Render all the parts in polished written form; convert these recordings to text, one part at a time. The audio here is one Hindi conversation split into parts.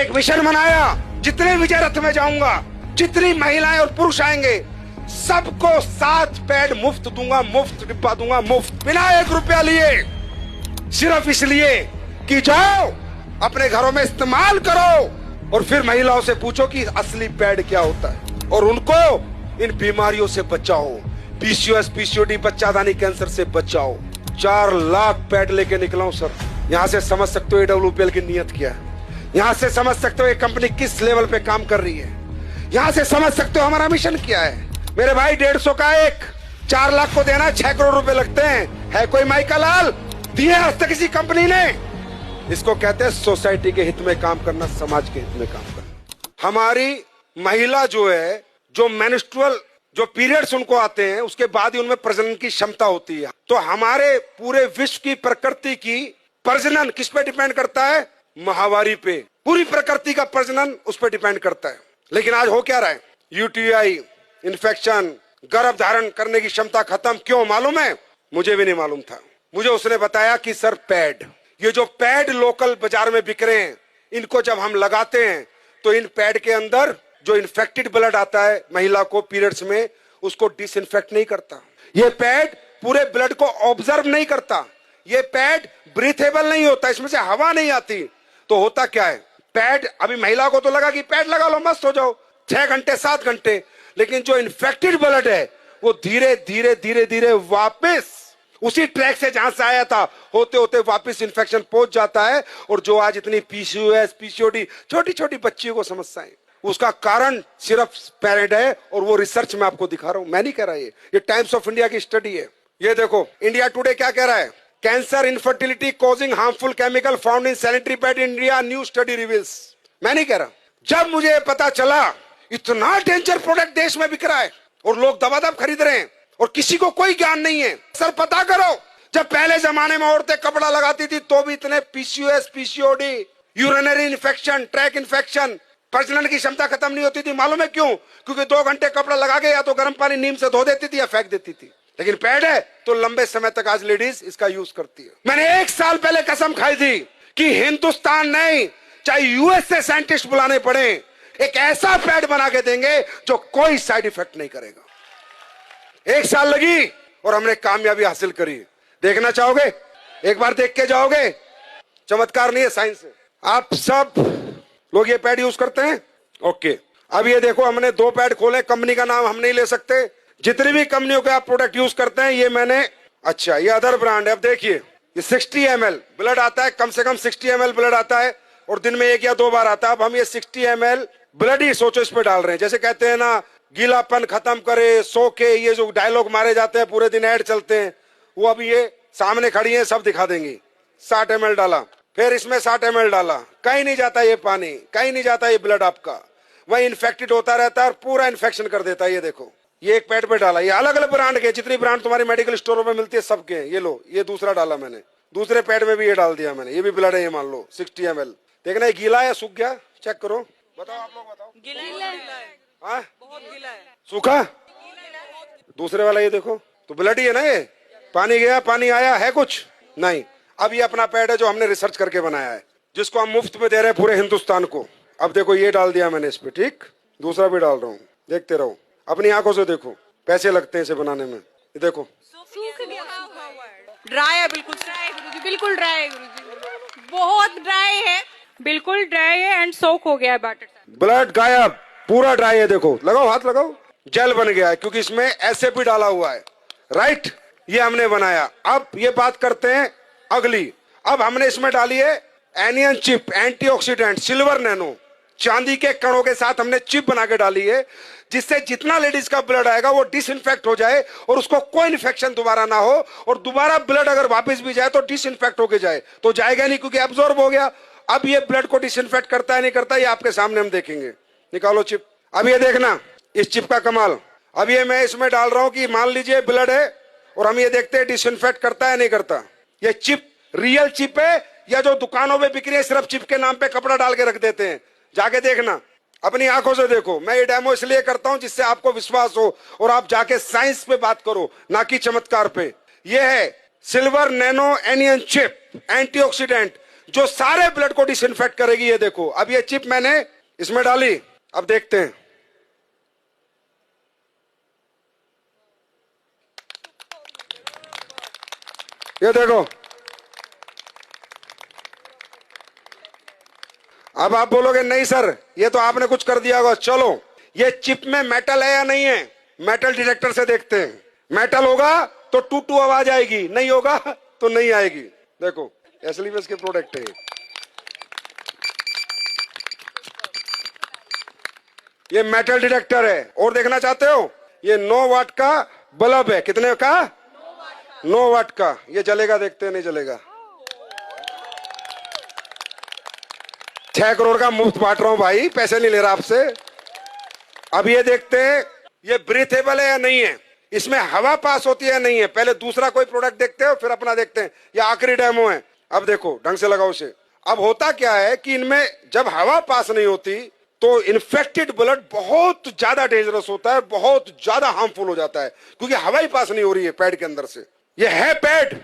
एक मिशन बनाया, जितने विजय रथ में जाऊंगा, जितनी महिलाएं और पुरुष आएंगे, सबको 7 पैड मुफ्त दूंगा, मुफ्त डिब्बा दूंगा, मुफ्त, बिना 1 रुपया लिए, सिर्फ इसलिए कि जाओ अपने घरों में इस्तेमाल करो और फिर महिलाओं से पूछो कि असली पैड क्या होता है और उनको इन बीमारियों से बचाओ, पीसीओएस, पीसीओडी, बच्चादानी कैंसर से बचाओ। 4 लाख पैड लेके निकला हूं सर। यहां से समझ सकते हो AWPL की नीयत क्या है, यहां से समझ सकते हो ये कंपनी किस लेवल पे काम कर रही है, यहां से समझ सकते हो हमारा मिशन क्या है। मेरे भाई 150 का एक 4 लाख को देना 6 करोड़ रुपए लगते हैं। है कोई माइका लाल दिए आज तक किसी कंपनी ने? इसको कहते हैं सोसाइटी के हित में काम करना, समाज के हित में काम करना। हमारी महिला जो है, जो मेंस्ट्रुअल जो पीरियड्स उनको आते हैं, उसके बाद ही उनमें प्रजनन की क्षमता होती है। तो हमारे पूरे विश्व की प्रकृति की प्रजनन किस पे डिपेंड करता है? माहवारी पे। पूरी प्रकृति का प्रजनन उस पर डिपेंड करता है। लेकिन आज हो क्या रहा है? यूटीआई, इन्फेक्शन, गर्भ धारण करने की क्षमता खत्म। क्यों मालूम है? मुझे भी नहीं मालूम था। मुझे उसने बताया कि सर पैड, ये जो पैड लोकल बाजार में बिक रहे हैं, इनको जब हम लगाते हैं तो इन पैड के अंदर जो इन्फेक्टेड ब्लड आता है महिला को पीरियड्स में, उसको डिसइंफेक्ट नहीं करता। ये पैड पूरे ब्लड को ऑब्जर्व नहीं करता। ये पैड ब्रीथेबल नहीं होता, इसमें से हवा नहीं आती। तो होता क्या है? पैड, अभी महिला को तो लगा कि पैड लगा लो मस्त हो जाओ, 6 घंटे 7 घंटे, लेकिन जो इन्फेक्टेड ब्लड है वो धीरे धीरे धीरे धीरे वापस उसी ट्रैक से जहां से आया था होते होते वापस इन्फेक्शन पहुंच जाता है। और जो आज इतनी पीसीओएस, पीसीओडी, छोटी छोटी बच्चियों को समस्याएं, उसका कारण सिर्फ पेरेंट है। और वो रिसर्च में आपको दिखा रहा हूं, मैं नहीं कह रहा, ये टाइम्स ऑफ इंडिया की स्टडी है। ये देखो इंडिया टुडे क्या कह रहा है? Cancer, infertility causing harmful chemical found in sanitary pad in India, new study reveals. मैं नहीं कह रहा। जब मुझे पता चला इतना डेंजर प्रोडक्ट देश में बिक रहा है और लोग दबादब खरीद रहे हैं और किसी को कोई ज्ञान नहीं है, सर पता करो, जब पहले जमाने में औरतें कपड़ा लगाती थी तो भी इतने PCOS, PCOD, urinary infection, track infection, प्रजनन की क्षमता खत्म नहीं होती थी। मालूम है क्यों? क्योंकि 2 घंटे कपड़ा लगा के या तो गर्म पानी नीम से धो देती थी या फेंक देती थी। लेकिन पैड है तो लंबे समय तक आज लेडीज इसका यूज करती है। मैंने 1 साल पहले कसम खाई थी कि हिंदुस्तान नहीं, चाहे यूएस से साइंटिस्ट बुलाने पड़े, एक ऐसा पैड बना के देंगे जो कोई साइड इफेक्ट नहीं करेगा। 1 साल लगी और हमने कामयाबी हासिल करी। देखना चाहोगे? एक बार देख के जाओगे। चमत्कार नहीं है, साइंस है। आप सब लोग ये पैड यूज करते हैं? ओके, अब ये देखो हमने 2 पैड खोले, कंपनी का नाम हम नहीं ले सकते। जितनी भी कंपनियों के आप प्रोडक्ट यूज करते हैं, ये मैंने, अच्छा ये अदर ब्रांड है। अब देखिए ये 60 ml ब्लड आता है, कम से कम 60 ml ब्लड आता है और दिन में 1 या 2 बार आता है। अब हम ये 60 ml ब्लड ही सोचो इस पे डाल रहे हैं। जैसे कहते हैं ना, गीलापन खत्म करे, सो के, ये जो डायलॉग मारे जाते हैं, पूरे दिन ऐड चलते हैं, वो अभी ये सामने खड़ी है, सब दिखा देंगी। 60 ml डाला, फिर इसमें 60 ml डाला, कहीं नहीं जाता ये पानी, कहीं नहीं जाता ये ब्लड आपका, वही इन्फेक्टेड होता रहता है और पूरा इन्फेक्शन कर देता है। ये देखो ये एक पैड पे डाला, ये अलग अलग ब्रांड के, जितनी ब्रांड तुम्हारी मेडिकल स्टोरों में मिलती है सबके। ये लो, ये दूसरा डाला मैंने, दूसरे पैड में भी ये डाल दिया मैंने, ये भी ब्लड है, ये मान लो 60 ml। देखना ये गीला है, सूख गया, चेक करो, बताओ आप लोग बताओ। गीला है, हाँ बहुत गीला है। सूखा? दूसरे वाला ये देखो तो ब्लड ही है ना, ये पानी गया पानी आया है कुछ नहीं। अब ये अपना पैड है जो हमने रिसर्च करके बनाया है, जिसको हम मुफ्त में दे रहे हैं पूरे हिंदुस्तान को। अब देखो ये डाल दिया मैंने इस पे, ठीक, दूसरा भी डाल रहा हूँ, देखते रहो, अपनी आंखों से देखो, पैसे लगते हैं इसे बनाने में। ये देखो सूख गया, सूखा हुआ है, ड्राई है, बिल्कुल ड्राई है गुरुजी, बिल्कुल ड्राई है गुरुजी, बहुत ड्राई है, बिल्कुल ड्राई है एंड सोक हो गया है बैटर। ब्लड गायब, पूरा ड्राई है। देखो लगाओ, हाथ लगाओ, जेल बन गया है क्योंकि इसमें एसएप भी डाला हुआ है, राइट, ये हमने बनाया। अब ये बात करते हैं अगली। अब हमने इसमें डाली है anion chip, antioxidant, silver nano, चांदी के कणों के साथ हमने चिप बना के डाली है, जिससे जितना लेडीज का ब्लड आएगा वो डिसइंफेक्ट हो जाए और उसको कोई इन्फेक्शन दोबारा ना हो, और दोबारा ब्लड अगर वापस भी जाए तो डिसइंफेक्ट होके जाए, तो जाएगा नहीं क्योंकि एब्जॉर्ब हो गया। अब ये ब्लड को डिसइंफेक्ट करता है नहीं करता, ये आपके सामने हम देखेंगे। निकालो चिप। अब ये देखना इस चिप का कमाल। अब ये मैं इसमें डाल रहा हूं कि मान लीजिए ब्लड है और हम ये देखते हैं डिसइंफेक्ट करता है नहीं करता। ये चिप रियल चिप है या जो दुकानों में बिक रही है सिर्फ चिप के नाम पे कपड़ा डाल के रख देते हैं? जाके देखना, अपनी आंखों से देखो। मैं ये डेमो इसलिए करता हूं जिससे आपको विश्वास हो और आप जाके साइंस पे बात करो, ना कि चमत्कार पे। ये है silver nano anion chip, antioxidant, जो सारे ब्लड को डिसइंफेक्ट करेगी। ये देखो, अब ये चिप मैंने इसमें डाली, अब देखते हैं। ये देखो, अब आप बोलोगे नहीं सर ये तो आपने कुछ कर दिया होगा। चलो, ये चिप में मेटल है या नहीं है, मेटल डिटेक्टर से देखते हैं। मेटल होगा तो टू टू आवाज आएगी, नहीं होगा तो नहीं आएगी। देखो, एसएलवीएस के प्रोडक्ट है ये मेटल डिटेक्टर है। और देखना चाहते हो, ये 9 वाट का बल्ब है। कितने का? 9 वाट का। ये जलेगा, देखते हैं नहीं जलेगा। 6 करोड़ का मुफ्त बांट रहा हूं भाई, पैसे नहीं ले रहा आपसे। अब ये देखते हैं ये ब्रीथेबल है या नहीं है, इसमें हवा पास होती है या नहीं है। पहले दूसरा कोई प्रोडक्ट देखते हो, फिर अपना देखते हैं। ये आखिरी डेमो है। अब देखो, ढंग से लगाओ उसे। अब होता क्या है कि इनमें जब हवा पास नहीं होती तो इन्फेक्टेड ब्लड बहुत ज्यादा डेंजरस होता है, बहुत ज्यादा हार्मफुल हो जाता है, क्योंकि हवा ही पास नहीं हो रही है पैड के अंदर से। ये है पैड,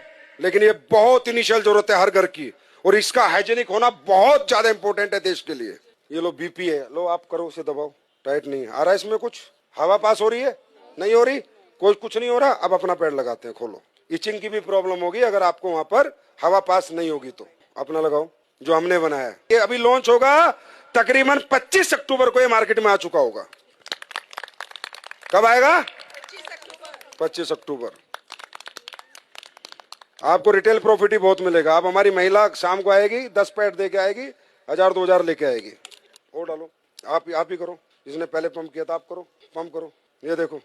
लेकिन ये बहुत इनिशियल जरूरत है हर घर की, और इसका हाइजीनिक होना बहुत ज्यादा इंपॉर्टेंट है देश के लिए। ये लो बीपी है, लो आप करो, उसे दबाओ। टाइट नहीं आ रहा है इसमें कुछ, हवा पास हो रही है, नहीं हो रही, कुछ नहीं हो रहा। अब अपना पैड लगाते हैं, खोलो। इचिंग की भी प्रॉब्लम होगी अगर आपको वहां पर हवा पास नहीं होगी तो। अपना लगाओ जो हमने बनाया है। ये अभी लॉन्च होगा तकरीबन 25 अक्टूबर को, ये मार्केट में आ चुका होगा। कब आएगा? 25 अक्टूबर। आपको रिटेल प्रॉफिट ही बहुत मिलेगा। अब हमारी महिला शाम को आएगी, 10 पैड दे के आएगी, 1000-2000 लेके आएगी। और डालो, आप ही करो, जिसने पहले पंप किया था आप करो, पंप करो। ये देखो,